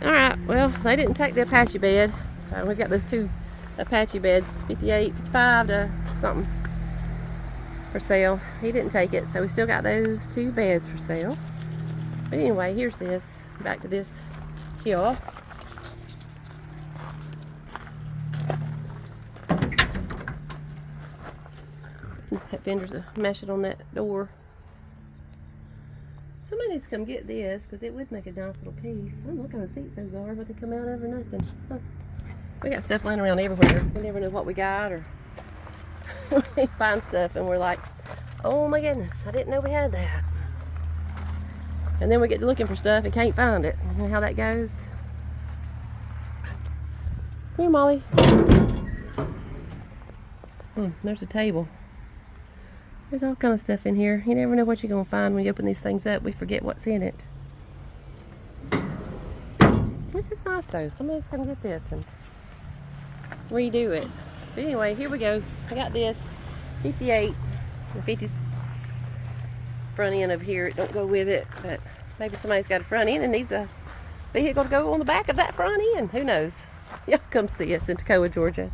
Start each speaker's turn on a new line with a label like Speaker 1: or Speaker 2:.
Speaker 1: Alright, well, they didn't take the Apache bed, so we've got those two Apache beds, 58, 55 to something, for sale. He didn't take it, so we still got those two beds for sale. But anyway, here's this. Back to this here. That fender's a meshing on that door. Somebody needs to come get this, because it would make a nice little piece. I don't know what kind of seats those are, but they come out over nothing. Huh. We got stuff laying around everywhere. We never know what we got, or we find stuff and we're like, oh my goodness, I didn't know we had that. And then we get to looking for stuff and can't find it. You know how that goes? Come here, Molly. There's a table. There's all kind of stuff in here. You never know what you're going to find when you open these things up. We forget what's in it. This is nice though. Somebody's going to get this and redo it. But anyway, here we go. I got this 58. The 50's front end over here. It don't go with it, but maybe somebody's got a front end and needs a vehicle to go on the back of that front end. Who knows? Y'all come see us in Toccoa, Georgia.